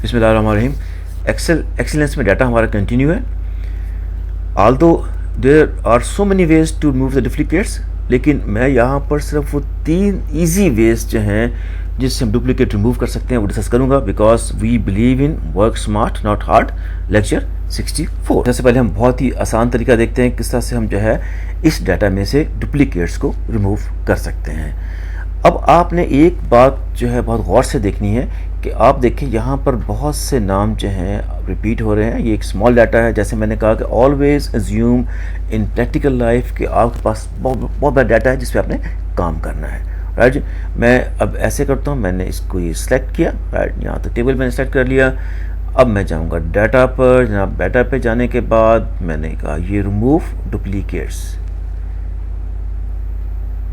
बिस्मिल्लाहिर्रहमानिर्रहीम। एक्सेलेंस में डाटा हमारा कंटिन्यू है। Although there are so many ways to remove the duplicates, लेकिन मैं यहाँ पर सिर्फ वो 3 ईजी वेज जो हैं जिससे हम डुप्लीकेट रिमूव कर सकते हैं वो डिस्कस करूँगा, because we believe in work smart not hard, lecture 64। सबसे पहले हम बहुत ही आसान तरीका देखते हैं किस तरह से हम जो है इस डाटा में से डुप्लीकेट्स को रिमूव कर सकते हैं। अब आपने एक बात जो है बहुत गौर से देखनी है कि आप देखें यहाँ पर बहुत से नाम जो हैं रिपीट हो रहे हैं। ये एक स्मॉल डाटा है, जैसे मैंने कहा कि ऑलवेज अज्यूम इन प्रैक्टिकल लाइफ कि आपके पास बहुत बड़ा डाटा है जिस पे आपने काम करना है। राइट, मैं अब ऐसे करता हूँ, मैंने इसको ये सिलेक्ट किया। राइट, यहाँ तो टेबल मैंने सेलेक्ट कर लिया। अब मैं जाऊँगा डाटा पर। जनाब डाटा पे जाने के बाद मैंने कहा ये रिमूव डुप्लीकेट्स।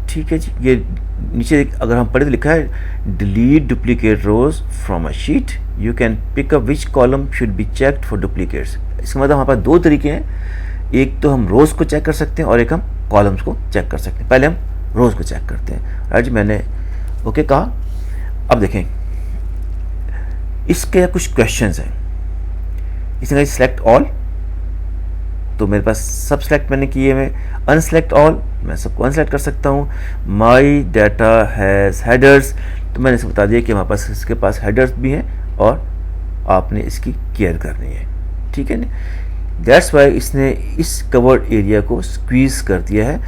ठीक है जी, ये नीचे अगर हम पढ़े तो लिखा है delete duplicate rows from a sheet, you can pick up which column should be checked for duplicates. इसका मतलब हमारे पास 2 तरीके हैं, एक तो हम रोज़ को चेक कर सकते हैं और एक हम कॉलम्स को चेक कर सकते हैं। पहले हम रोज़ को चेक करते हैं। राइट, मैंने ओके कहा। अब देखें इसके कुछ क्वेश्चंस हैं। इसने कहा सेलेक्ट ऑल, तो मेरे पास सब सेलेक्ट मैंने किए। मैं अनसेलेक्ट ऑल, मैं सबको अनसेलेक्ट कर सकता हूँ। माई डाटा हैज़ हेडर्स, तो मैंने इसको बता दिया कि हमारे पास इसके पास हेडर्स भी हैं और आपने इसकी केयर करनी है। ठीक है ना, दैट्स वाई इसने इस कवर्ड एरिया को स्क्वीज़ कर दिया है।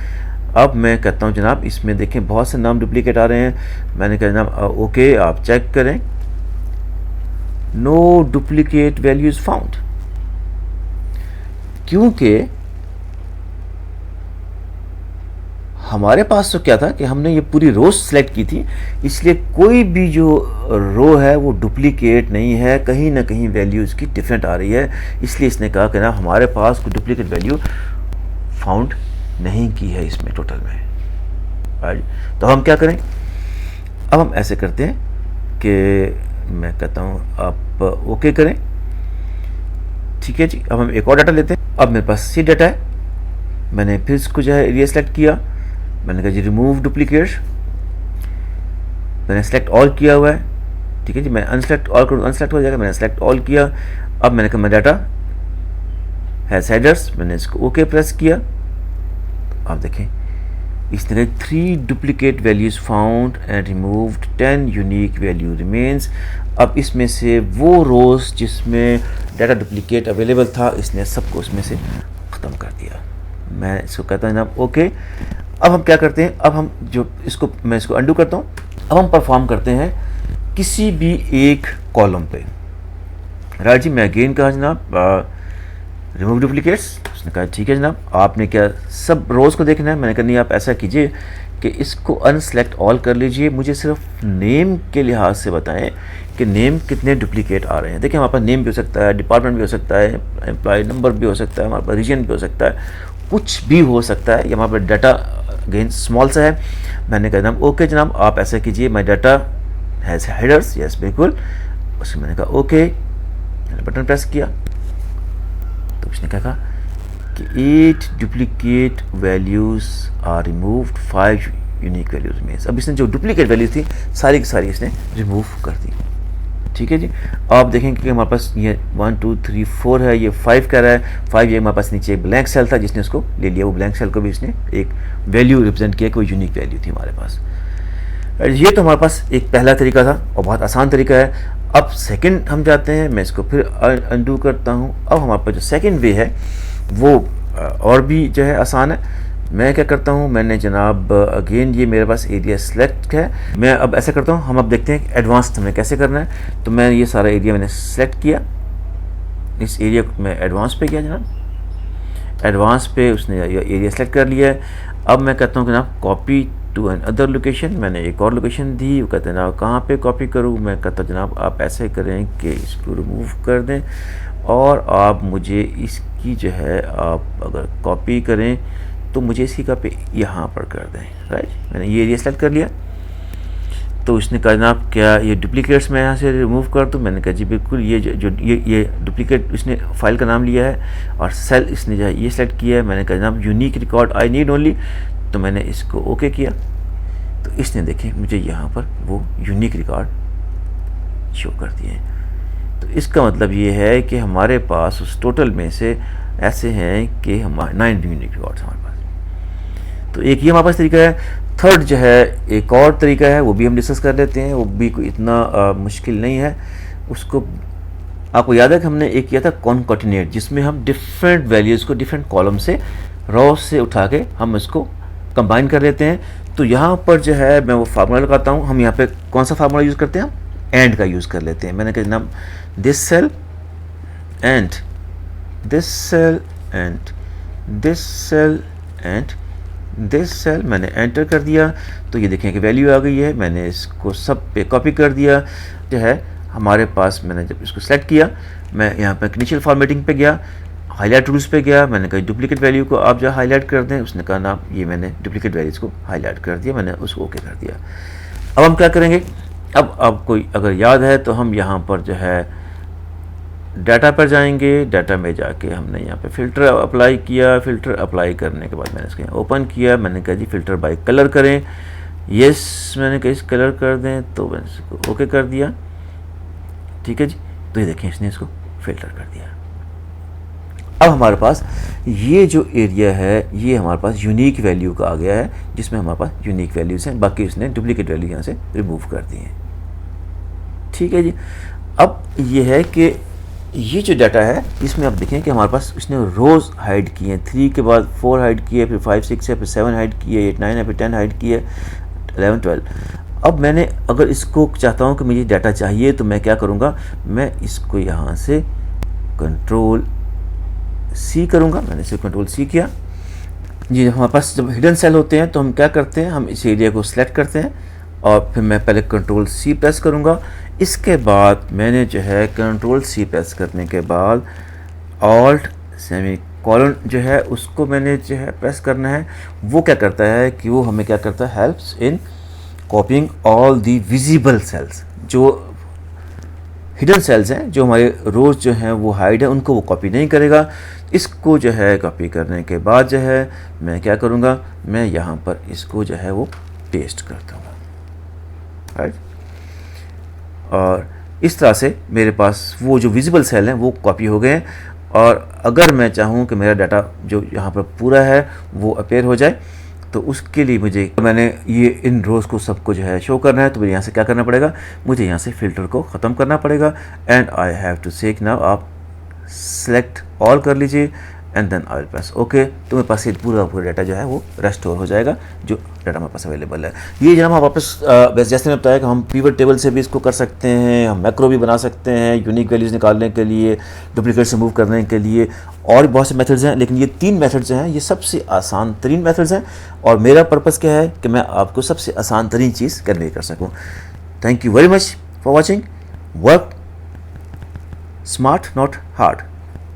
अब मैं कहता हूँ जनाब इसमें देखें बहुत से नाम डुप्लीकेट आ रहे हैं। मैंने कहा जनाब ओके आप चेक करें, नो डुप्लीकेट वैल्यूज फाउंड, क्योंकि हमारे पास तो क्या था कि हमने ये पूरी रो सेलेक्ट की थी, इसलिए कोई भी जो रो है वो डुप्लीकेट नहीं है, कहीं ना कहीं वैल्यू इसकी डिफरेंट आ रही है। इसलिए इसने कहा कि ना हमारे पास कोई डुप्लीकेट वैल्यू फाउंड नहीं की है इसमें टोटल में। राइट, तो हम क्या करें, अब हम ऐसे करते हैं कि मैं कहता हूँ आप ओके करें। ठीक है जी, अब हम एक और डाटा लेते हैं। अब मेरे पास सी डाटा है, मैंने फिर इसको जो है एरिया सेलेक्ट किया। मैंने कहा जी रिमूव डुप्लीकेट्स, मैंने सेलेक्ट ऑल किया हुआ है। ठीक है जी, मैं अनसेलेक्ट ऑल करूँ अनसेलेक्ट हो जाएगा, मैंने सेलेक्ट ऑल किया। अब मैंने कहा मैं डाटा हैज़ हेडर्स, मैंने इसको ओके प्रेस किया। आप देखें इसने 3 duplicate values found and removed 10 unique value remains. अब इसमें से वो रोज जिसमें डाटा डुप्लीकेट अवेलेबल था इसने सबको उसमें से ख़त्म कर दिया। मैं इसको कहता हूँ जनाब ओके। अब हम क्या करते हैं, अब हम जो इसको मैं इसको अंडू करता हूँ। अब हम परफॉर्म करते हैं किसी भी एक कॉलम पे। राइट जी, मैं अगेन कहा जनाब रिमूव डुप्लीकेट्स। उसने कहा ठीक है जनाब, आपने क्या सब रोज़ को देखना है। मैंने कहा नहीं, आप ऐसा कीजिए कि इसको अनसेलेक्ट ऑल कर लीजिए, मुझे सिर्फ नेम के लिहाज से बताएं कि नेम कितने डुप्लीकेट आ रहे हैं। देखिए हमारे पास नेम भी हो सकता है, डिपार्टमेंट भी हो सकता है, एम्प्लॉय नंबर भी हो सकता है, हमारे पास रीजन भी हो सकता है, कुछ भी हो सकता है। ये हमारे पास डाटा अगेन स्मॉल सा है। मैंने कहा जनाब ओके जनाब आप ऐसा कीजिए, माई डाटा हैज़ हेडर्स, यस बिल्कुल। उसमें मैंने कहा ओके, बटन प्रेस किया तो उसने कहा कि 8 duplicate values are removed, 5 unique values में। अब इसने जो डुप्लीकेट वैल्यूज थी सारी की सारी इसने रिमूव कर दी। ठीक है जी, आप देखेंगे कि हमारे पास ये 1 2 3 4 है, ये 5 कह रहा है। 5 ये हमारे पास नीचे एक ब्लैंक सेल था जिसने उसको ले लिया, वो ब्लैंक सेल को भी इसने एक वैल्यू रिप्रेजेंट किया, कोई यूनिक वैल्यू थी हमारे पास। ये तो हमारे पास एक पहला तरीका था और बहुत आसान तरीका है। अब सेकंड हम जाते हैं, मैं इसको फिर अंडू करता हूँ। अब हमारे पास जो सेकंड वे है वो और भी जो है आसान है। मैं क्या करता हूँ, मैंने जनाब अगेन ये मेरे पास एरिया सेलेक्ट है। मैं अब ऐसा करता हूँ, हम अब देखते हैं एडवांस हमें कैसे करना है। तो मैं ये सारा एरिया मैंने सेलेक्ट किया, इस एरिया को मैं एडवांस पे किया जनाब। एडवांस पे उसने एरिया सेलेक्ट कर लिया है। अब मैं कहता हूँ कि जनाब copy to another location, मैंने एक और लोकेशन दी। वो कहते हैं जनाब कहाँ पे कॉपी करूँ। मैं कहता जनाब आप ऐसे करें कि इसको रिमूव कर दें और आप मुझे इसकी जो है आप अगर कॉपी करें तो मुझे इसकी कॉपी यहाँ पर कर दें। राइट, मैंने ये एरिया सेलेक्ट कर लिया। तो उसने कहा जनाब क्या ये डुप्लीकेट्स मैं यहाँ से रिमूव कर दूँ। मैंने कहा जी बिल्कुल, ये जो ये डुप्लीकेट इसने फाइल का नाम लिया है और सेल इसने जो है ये सेलेक्ट किया है। मैंने कहा जनाब unique record I need only, तो मैंने इसको ओके किया। तो इसने देखें मुझे यहाँ पर वो यूनिक रिकॉर्ड शो कर दिए हैं। तो इसका मतलब ये है कि हमारे पास उस टोटल में से ऐसे हैं कि हमारे 9 यूनिक रिकॉर्ड्स हमारे पास। तो एक ये हमारे पास तरीका है। थर्ड जो है एक और तरीका है, वो भी हम डिस्कस कर लेते हैं, वो भी कोई इतना मुश्किल नहीं है। उसको आपको याद है कि हमने एक किया था कॉन्कॉर्डिनेट, जिसमें हम डिफरेंट वैल्यूज़ को डिफरेंट कॉलम से रॉ से उठा के हम इसको कंबाइन कर लेते हैं। तो यहाँ पर जो है मैं वो फार्मूला लगाता हूँ। हम यहाँ पे कौन सा फार्मूला यूज़ करते हैं, हम एंड का यूज़ कर लेते हैं। मैंने कहा जनाब this cell and this cell and this cell and this cell, मैंने एंटर कर दिया। तो ये देखें कि वैल्यू आ गई है। मैंने इसको सब पे कॉपी कर दिया। जो है हमारे पास, मैंने जब इसको सेलेक्ट किया, मैं यहाँ पर इनिशियल फॉर्मेटिंग पे गया, हाईलाइट रूल्स पे गया, मैंने कहा डुप्लीकेट वैल्यू को आप जो हाईलाइट कर दें। उसने कहा ना, ये मैंने डुप्लीकेट वैल्यूज़ को हाईलाइट कर दिया, मैंने उसको ओके कर दिया। अब हम क्या करेंगे, अब आपको अगर याद है तो हम यहाँ पर जो है डाटा पर जाएंगे। डाटा में जाके हमने यहाँ पे फ़िल्टर अप्लाई किया। फ़िल्टर अप्लाई करने के बाद मैंने इसको यहाँ ओपन किया। मैंने कहा जी फ़िल्टर बाय कलर करें। यस, मैंने कहा इस कलर कर दें, तो मैंने इसको ओके कर दिया। ठीक है जी, तो ये देखें इसने इसको फ़िल्टर कर दिया। अब हमारे पास ये जो एरिया है, ये हमारे पास यूनिक वैल्यू का आ गया है, जिसमें हमारे पास यूनिक वैल्यूज़ हैं। बाकी इसने डुप्लीकेट वैल्यू यहाँ से रिमूव कर दी हैं। ठीक है जी। अब ये है कि ये जो डाटा है, इसमें आप देखें कि हमारे पास इसने रोज़ हाइड किए हैं। 3 के बाद 4 हाइड किए, फिर 5 6 है, फिर 7 हाइड किए, 8 9 है, फिर 10 हाइड किए, 11 12। अब मैंने अगर इसको चाहता हूँ कि मुझे डाटा चाहिए, तो मैं क्या करूँगा, मैं इसको यहाँ से कंट्रोल सी करूँगा। मैंने इसे कंट्रोल सी किया। ये हमारे पास जब हिडन सेल होते हैं तो हम क्या करते हैं, हम इस एरिया को सिलेक्ट करते हैं और फिर मैं पहले कंट्रोल सी प्रेस करूँगा। इसके बाद मैंने जो है कंट्रोल सी प्रेस करने के बाद ऑल्ट सेमी कॉलन जो है उसको मैंने जो है प्रेस करना है। वो क्या करता है कि वो हमें क्या करता है, helps in कॉपिंग all the visible sales. जो हिडन सेल्स हैं, जो हमारे रोज जो हैं वो हाइड है, उनको वो कॉपी नहीं करेगा। इसको जो है कॉपी करने के बाद जो है मैं क्या करूँगा, मैं यहाँ पर इसको जो है वो पेस्ट कर दूँगा, राइट। और इस तरह से मेरे पास वो जो विजिबल सेल हैं वो कॉपी हो गए हैं। और अगर मैं चाहूँ कि मेरा डाटा जो यहाँ पर पूरा है वो अपीयर हो जाए, तो उसके लिए मैंने ये इन रोज़ को सबको जो है शो करना है। तो मुझे यहाँ से क्या करना पड़ेगा, मुझे यहाँ से फ़िल्टर को ख़त्म करना पड़ेगा। And I have to say now आप सेलेक्ट ऑल कर लीजिए and then I will press okay. तो मेरे पास ये पूरा डाटा जो है वो रेस्टोर हो जाएगा, जो डाटा हमारे पास अवेलेबल है। ये जब हम वापस जैसे मैं बताया कि हम पिवट टेबल से भी इसको कर सकते हैं, हम मैक्रो भी बना सकते हैं यूनिक वैल्यूज़ निकालने के लिए, डुप्लीकेट्स रिमूव करने के लिए, और बहुत से मेथड्स हैं। लेकिन ये 3 मेथड्स हैं, ये सबसे आसान तरीन मेथड्स हैं। और मेरा पर्पज़ क्या है कि मैं आपको सबसे आसान तरीन चीज़ कन्वे कर सकूँ। Thank you very much for watching. Work smart not hard.